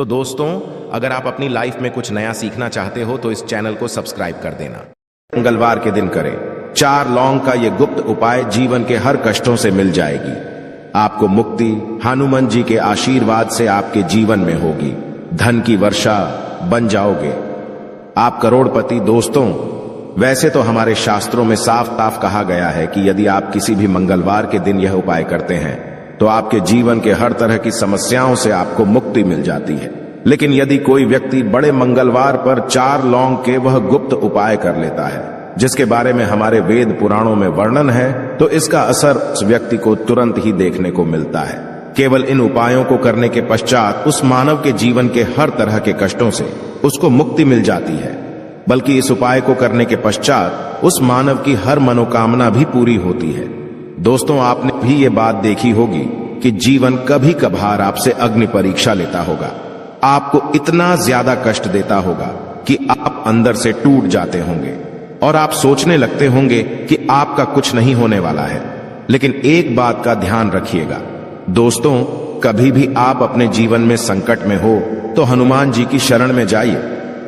तो दोस्तों, अगर आप अपनी लाइफ में कुछ नया सीखना चाहते हो तो इस चैनल को सब्सक्राइब कर देना। मंगलवार के दिन करें 4 लौंग का ये गुप्त उपाय, जीवन के हर कष्टों से मिल जाएगी। आपको मुक्ति हनुमान जी के आशीर्वाद से आपके जीवन में होगी। धन की वर्षा बन जाओगे, आप करोड़पति। दोस्तों, वैसे तो हमारे शास्त्रों में साफ साफ कहा गया है कि यदि आप किसी भी मंगलवार के दिन यह उपाय करते हैं तो आपके जीवन के हर तरह की समस्याओं से आपको मुक्ति मिल जाती है। लेकिन यदि कोई व्यक्ति बड़े मंगलवार पर 4 लौंग के वह गुप्त उपाय कर लेता है जिसके बारे में हमारे वेद पुराणों में वर्णन है, तो इसका असर उस व्यक्ति को तुरंत ही देखने को मिलता है। केवल इन उपायों को करने के पश्चात उस मानव के जीवन के हर तरह के कष्टों से उसको मुक्ति मिल जाती है, बल्कि इस उपाय को करने के पश्चात उस मानव की हर मनोकामना भी पूरी होती है। दोस्तों, आपने भी ये बात देखी होगी कि जीवन कभी कभार आपसे अग्नि परीक्षा लेता होगा, आपको इतना ज्यादा कष्ट देता होगा कि आप अंदर से टूट जाते होंगे और आप सोचने लगते होंगे कि आपका कुछ नहीं होने वाला है। लेकिन एक बात का ध्यान रखिएगा दोस्तों, कभी भी आप अपने जीवन में संकट में हो तो हनुमान जी की शरण में जाइए।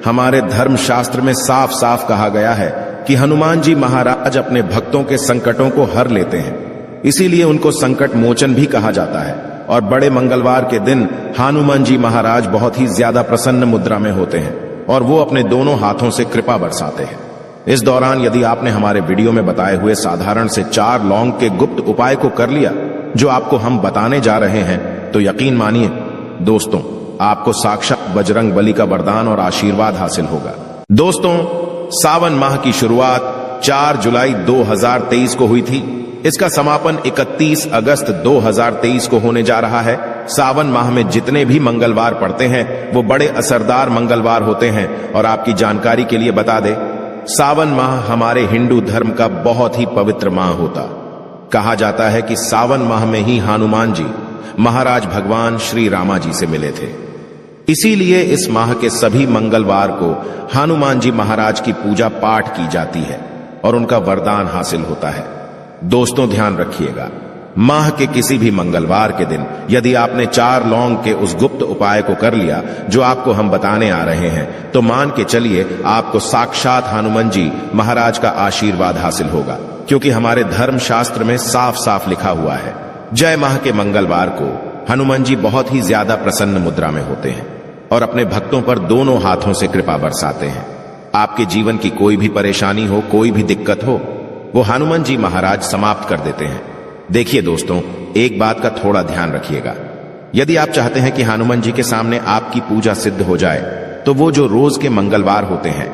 हमारे धर्म शास्त्र में साफ साफ कहा गया है कि हनुमान जी महाराज अपने भक्तों के संकटों को हर लेते हैं, इसीलिए उनको संकट मोचन भी कहा जाता है। और बड़े मंगलवार के दिन हनुमान जी महाराज बहुत ही ज्यादा प्रसन्न मुद्रा में होते हैं और वो अपने दोनों हाथों से कृपा बरसाते हैं। इस दौरान यदि आपने हमारे वीडियो में बताए हुए साधारण से 4 लौंग के गुप्त उपाय को कर लिया जो आपको हम बताने जा रहे हैं, तो यकीन मानिए दोस्तों, आपको साक्षात बजरंग बली का वरदान और आशीर्वाद हासिल होगा। दोस्तों, सावन माह की शुरुआत 4 जुलाई 2023 को हुई थी। इसका समापन 31 अगस्त 2023 को होने जा रहा है। सावन माह में जितने भी मंगलवार पड़ते हैं वो बड़े असरदार मंगलवार होते हैं। और आपकी जानकारी के लिए बता दें, सावन माह हमारे हिंदू धर्म का बहुत ही पवित्र माह होता। कहा जाता है कि सावन माह में ही हनुमान जी महाराज भगवान श्री रामा जी से मिले थे, इसीलिए इस माह के सभी मंगलवार को हनुमान जी महाराज की पूजा पाठ की जाती है और उनका वरदान हासिल होता है। दोस्तों, ध्यान रखिएगा, माह के किसी भी मंगलवार के दिन यदि आपने 4 लौंग के उस गुप्त उपाय को कर लिया जो आपको हम बताने आ रहे हैं, तो मान के चलिए आपको साक्षात हनुमान जी महाराज का आशीर्वाद हासिल होगा, क्योंकि हमारे धर्म शास्त्र में साफ साफ लिखा हुआ है, जय माह के मंगलवार को हनुमान जी बहुत ही ज्यादा प्रसन्न मुद्रा में होते हैं और अपने भक्तों पर दोनों हाथों से कृपा बरसाते हैं। आपके जीवन की कोई भी परेशानी हो, कोई भी दिक्कत हो, वो हनुमान जी महाराज समाप्त कर देते हैं। देखिए दोस्तों, एक बात का थोड़ा ध्यान रखिएगा, यदि आप चाहते हैं कि हनुमान जी के सामने आपकी पूजा सिद्ध हो जाए, तो वो जो रोज के मंगलवार होते हैं,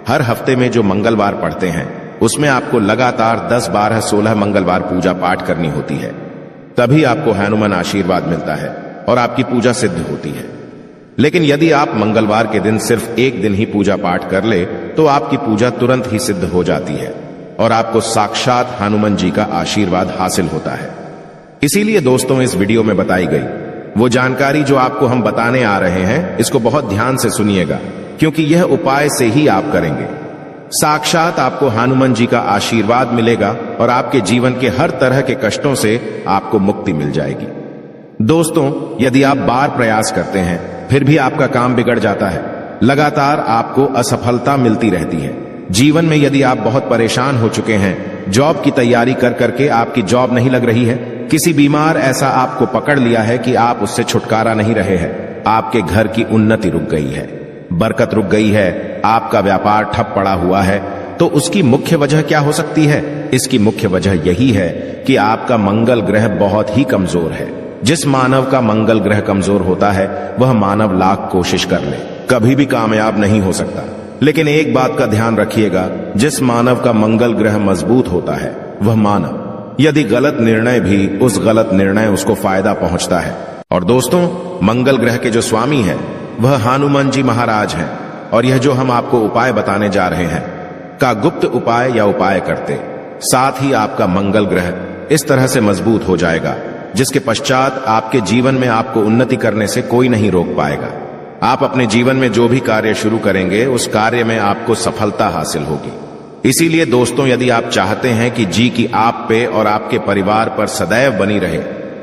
हर हफ्ते में जो मंगलवार पड़ते हैं, उसमें आपको लगातार 10, 12, 16 मंगलवार पूजा पाठ करनी होती है। तभी आपको हनुमान आशीर्वाद मिलता है और आपकी पूजा सिद्ध होती है। लेकिन यदि आप मंगलवार के दिन सिर्फ एक दिन ही पूजा पाठ कर ले तो आपकी पूजा तुरंत ही सिद्ध हो जाती है और आपको साक्षात हनुमान जी का आशीर्वाद हासिल होता है। इसीलिए दोस्तों, इस वीडियो में बताई गई वो जानकारी जो आपको हम बताने आ रहे हैं, इसको बहुत ध्यान से सुनिएगा, क्योंकि यह उपाय से ही आप करेंगे, साक्षात आपको हनुमान जी का आशीर्वाद मिलेगा और आपके जीवन के हर तरह के कष्टों से आपको मुक्ति मिल जाएगी। दोस्तों, यदि आप बार प्रयास करते हैं फिर भी आपका काम बिगड़ जाता है, लगातार आपको असफलता मिलती रहती है, जीवन में यदि आप बहुत परेशान हो चुके हैं, जॉब की तैयारी कर करके आपकी जॉब नहीं लग रही है, किसी बीमार ऐसा आपको पकड़ लिया है कि आप उससे छुटकारा नहीं रहे हैं, आपके घर की उन्नति रुक गई है, बरकत रुक गई है, आपका व्यापार ठप पड़ा हुआ है, तो उसकी मुख्य वजह क्या हो सकती है? इसकी मुख्य वजह यही है कि आपका मंगल ग्रह बहुत ही कमजोर है। जिस मानव का मंगल ग्रह कमजोर होता है वह मानव लाख कोशिश कर ले, कभी भी कामयाब नहीं हो सकता। लेकिन एक बात का ध्यान रखिएगा, जिस मानव का मंगल ग्रह मजबूत होता है वह मानव यदि गलत निर्णय भी, उस गलत निर्णय उसको फायदा पहुंचता है। और दोस्तों, मंगल ग्रह के जो स्वामी है वह हनुमान जी महाराज हैं और यह जो हम आपको उपाय बताने जा रहे हैं का गुप्त उपाय या उपाय करते साथ ही आपका मंगल ग्रह इस तरह से मजबूत हो जाएगा जिसके पश्चात आपके जीवन में आपको उन्नति करने से कोई नहीं रोक पाएगा। आप अपने जीवन में जो भी कार्य शुरू करेंगे उस कार्य में आपको सफलता हासिल होगी। इसीलिए दोस्तों, यदि आप चाहते हैं कि जी की आप पे और आपके परिवार पर सदैव बनी रहे,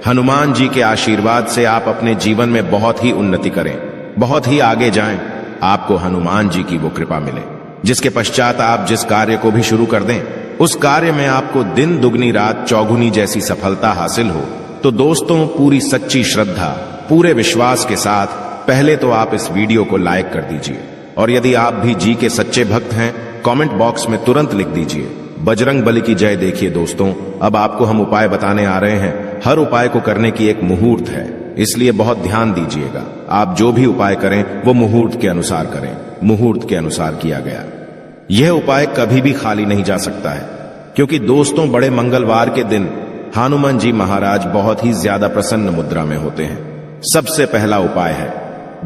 हनुमान जी के आशीर्वाद से आप अपने जीवन में बहुत ही उन्नति करें, बहुत ही आगे जाएं, आपको हनुमान जी की वो कृपा मिले, जिसके पश्चात आप जिस कार्य को भी शुरू कर दें, उस कार्य में आपको दिन दुगनी रात चौगुनी जैसी सफलता हासिल हो। तो दोस्तों, पूरी सच्ची श्रद्धा, पूरे विश्वास के साथ पहले तो आप इस वीडियो को लाइक कर दीजिए, और यदि आप भी जी के सच्चे भक्त हैं, कमेंट बॉक्स में तुरंत लिख दीजिए बजरंग बली की जय। देखिए दोस्तों, अब आपको हम उपाय बताने आ रहे हैं। हर उपाय को करने की एक मुहूर्त है, इसलिए बहुत ध्यान दीजिएगा। आप जो भी उपाय करें वो मुहूर्त के अनुसार करें। मुहूर्त के अनुसार किया गया यह उपाय कभी भी खाली नहीं जा सकता है, क्योंकि दोस्तों, बड़े मंगलवार के दिन हनुमान जी महाराज बहुत ही ज्यादा प्रसन्न मुद्रा में होते हैं। सबसे पहला उपाय है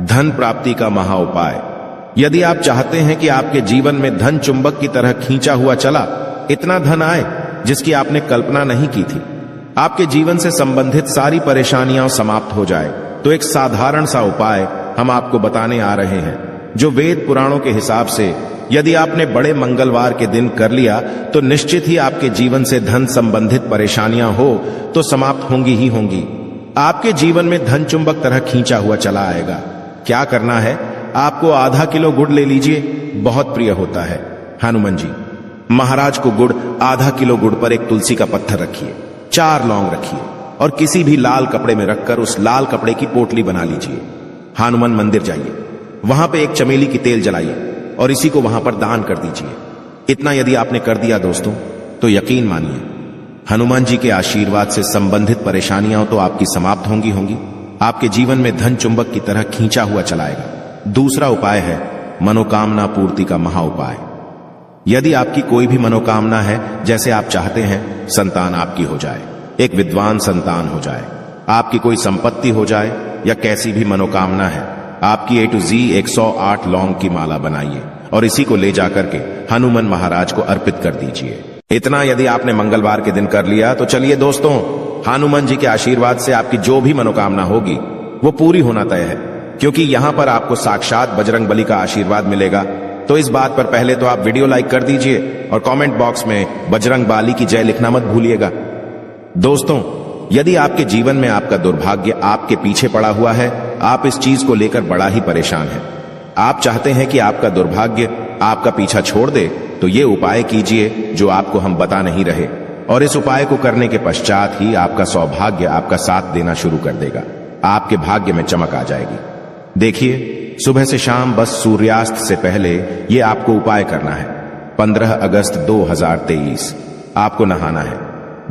धन प्राप्ति का महा उपाय। यदि आप चाहते हैं कि आपके जीवन में धन चुंबक की तरह खींचा हुआ चला इतना धन आए जिसकी आपने कल्पना नहीं की थी, आपके जीवन से संबंधित सारी परेशानियां समाप्त हो जाए, तो एक साधारण सा उपाय हम आपको बताने आ रहे हैं, जो वेद पुराणों के हिसाब से यदि आपने बड़े मंगलवार के दिन कर लिया तो निश्चित ही आपके जीवन से धन संबंधित परेशानियां हो तो समाप्त होंगी ही होंगी। आपके जीवन में धन चुंबक तरह खींचा हुआ चला आएगा। क्या करना है, आपको आधा किलो गुड़ ले लीजिए, बहुत प्रिय होता है हनुमान जी महाराज को गुड़। आधा किलो गुड़ पर एक तुलसी का पत्थर रखिए, 4 लौंग रखिए, और किसी भी लाल कपड़े में रखकर उस लाल कपड़े की पोटली बना लीजिए। हनुमान मंदिर जाइए, वहां पे एक चमेली की तेल जलाइए और इसी को वहां पर दान कर दीजिए। इतना यदि आपने कर दिया दोस्तों, तो यकीन मानिए हनुमान जी के आशीर्वाद से संबंधित परेशानियां तो आपकी समाप्त होंगी। आपके जीवन में धन चुंबक की तरह खींचा हुआ चलाएगा। दूसरा उपाय है मनोकामना पूर्ति का महा उपाय। यदि आपकी कोई भी मनोकामना है, जैसे आप चाहते हैं संतान आपकी हो जाए, एक विद्वान संतान हो जाए, आपकी कोई संपत्ति हो जाए, या कैसी भी मनोकामना है, आपकी A to Z 108 लौंग की माला बनाइए और इसी को ले जाकर के हनुमान महाराज को अर्पित कर दीजिए। इतना यदि आपने मंगलवार के दिन कर लिया तो चलिए दोस्तों, हनुमान जी के आशीर्वाद से आपकी जो भी मनोकामना होगी वो पूरी होना तय है, क्योंकि यहां पर आपको साक्षात बजरंग बली का आशीर्वाद मिलेगा। तो इस बात पर पहले तो आप वीडियो लाइक कर दीजिए और कमेंट बॉक्स में बजरंग बली की जय लिखना मत भूलिएगा। दोस्तों, यदि आपके जीवन में आपका दुर्भाग्य आपके पीछे पड़ा हुआ है, आप इस चीज को लेकर बड़ा ही परेशान हैं, आप चाहते हैं कि आपका दुर्भाग्य आपका पीछा छोड़ दे, तो ये उपाय कीजिए जो आपको हम बता नहीं रहे, और इस उपाय को करने के पश्चात ही आपका सौभाग्य आपका साथ देना शुरू कर देगा। आपके भाग्य में चमक आ जाएगी। देखिए, सुबह से शाम बस सूर्यास्त से पहले ये आपको उपाय करना है। 15 अगस्त 2023 आपको नहाना है,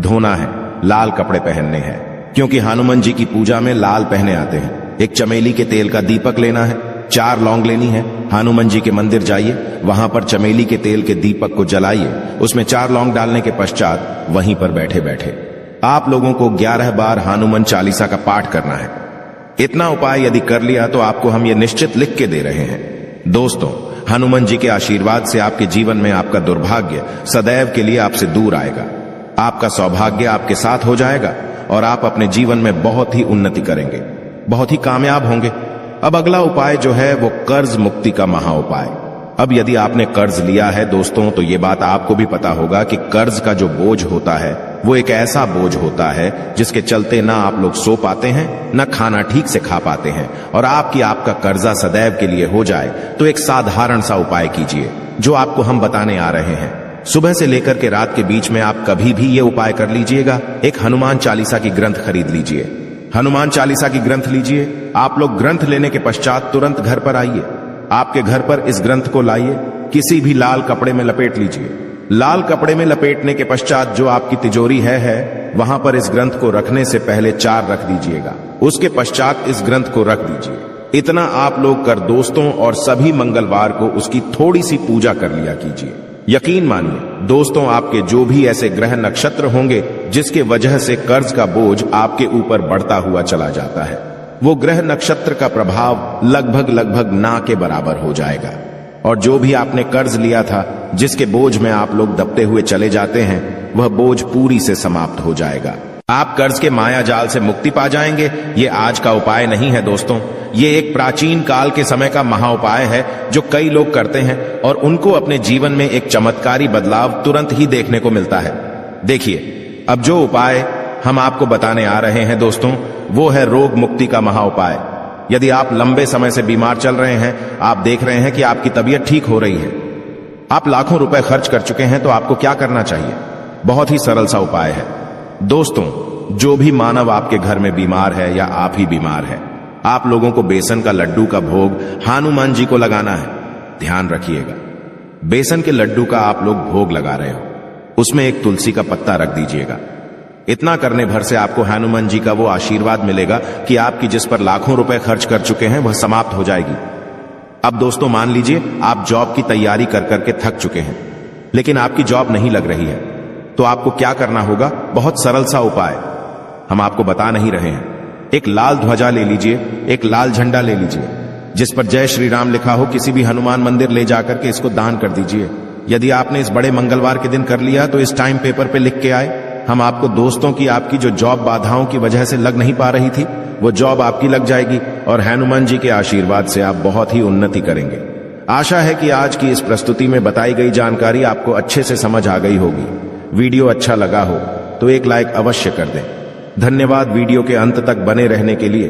धोना है, लाल कपड़े पहनने हैं, क्योंकि हनुमान जी की पूजा में लाल पहने आते हैं। एक चमेली के तेल का दीपक लेना है, 4 लौंग लेनी है। हनुमान जी के मंदिर जाइए, वहां पर चमेली के तेल के दीपक को जलाइए, उसमें 4 लौंग डालने के पश्चात वहीं पर बैठे बैठे आप लोगों को 11 बार हनुमान चालीसा का पाठ करना है। इतना उपाय यदि कर लिया तो आपको हम ये निश्चित लिख के दे रहे हैं दोस्तों, हनुमान जी के आशीर्वाद से आपके जीवन में आपका दुर्भाग्य सदैव के लिए आपसे दूर आएगा। आपका सौभाग्य आपके साथ हो जाएगा और आप अपने जीवन में बहुत ही उन्नति करेंगे, बहुत ही कामयाब होंगे। अब अगला उपाय जो है वो कर्ज मुक्ति का महा उपाय। अब यदि आपने कर्ज लिया है दोस्तों, तो ये बात आपको भी पता होगा कि कर्ज का जो बोझ होता है वो एक ऐसा बोझ होता है जिसके चलते ना आप लोग सो पाते हैं, ना खाना ठीक से खा पाते हैं, और आपका कर्जा सदैव के लिए हो जाए तो एक साधारण सा उपाय कीजिए जो आपको हम बताने आ रहे हैं। सुबह से लेकर के रात के बीच में आप कभी भी ये उपाय कर लीजिएगा। एक हनुमान चालीसा की ग्रंथ खरीद लीजिए, हनुमान चालीसा की ग्रंथ लीजिए। आप लोग ग्रंथ लेने के पश्चात तुरंत घर पर आइए, आपके घर पर इस ग्रंथ को लाइए, किसी भी लाल कपड़े में लपेट लीजिए। लाल कपड़े में लपेटने के पश्चात जो आपकी तिजोरी है वहां पर इस ग्रंथ को रखने से पहले 4 रख दीजिएगा, उसके पश्चात इस ग्रंथ को रख दीजिए। इतना आप लोग कर दोस्तों, और सभी मंगलवार को उसकी थोड़ी सी पूजा कर लिया कीजिए। यकीन मानिए दोस्तों, आपके जो भी ऐसे ग्रह नक्षत्र होंगे जिसके वजह से कर्ज का बोझ आपके ऊपर बढ़ता हुआ चला जाता है, वो ग्रह नक्षत्र का प्रभाव लगभग ना के बराबर हो जाएगा, और जो भी आपने कर्ज लिया था जिसके बोझ में आप लोग दबते हुए चले जाते हैं, वह बोझ पूरी से समाप्त हो जाएगा। आप कर्ज के माया जाल से मुक्ति पा जाएंगे। ये आज का उपाय नहीं है दोस्तों, ये एक प्राचीन काल के समय का महा उपाय है जो कई लोग करते हैं और उनको अपने जीवन में एक चमत्कारी बदलाव तुरंत ही देखने को मिलता है। देखिए, अब जो उपाय हम आपको बताने आ रहे हैं दोस्तों, वो है रोग मुक्ति का महा उपाय। यदि आप लंबे समय से बीमार चल रहे हैं, आप देख रहे हैं कि आपकी तबीयत ठीक हो रही है, आप लाखों रुपए खर्च कर चुके हैं, तो आपको क्या करना चाहिए? बहुत ही सरल सा उपाय है दोस्तों। जो भी मानव आपके घर में बीमार है या आप ही बीमार है, आप लोगों को बेसन का लड्डू का भोग हनुमान जी को लगाना है। ध्यान रखिएगा, बेसन के लड्डू का आप लोग भोग लगा रहे हो, उसमें एक तुलसी का पत्ता रख दीजिएगा। इतना करने भर से आपको हनुमान जी का वो आशीर्वाद मिलेगा कि आपकी जिस पर लाखों रुपए खर्च कर चुके हैं वह समाप्त हो जाएगी। अब दोस्तों मान लीजिए आप जॉब की तैयारी कर करके थक चुके हैं, लेकिन आपकी जॉब नहीं लग रही है, तो आपको क्या करना होगा? बहुत सरल सा उपाय हम आपको बता नहीं रहे हैं। एक लाल ध्वजा ले लीजिए, एक लाल झंडा ले लीजिए जिस पर जय श्री राम लिखा हो, किसी भी हनुमान मंदिर ले जाकर के इसको दान कर दीजिए। यदि आपने इस बड़े मंगलवार के दिन कर लिया तो इस टाइम पेपर पे लिख के आए, हम आपको दोस्तों की आपकी जो जॉब बाधाओं की वजह से लग नहीं पा रही थी, वो जॉब आपकी लग जाएगी और हनुमान जी के आशीर्वाद से आप बहुत ही उन्नति करेंगे। आशा है कि आज की इस प्रस्तुति में बताई गई जानकारी आपको अच्छे से समझ आ गई होगी। वीडियो अच्छा लगा हो तो एक लाइक अवश्य कर दें। धन्यवाद वीडियो के अंत तक बने रहने के लिए।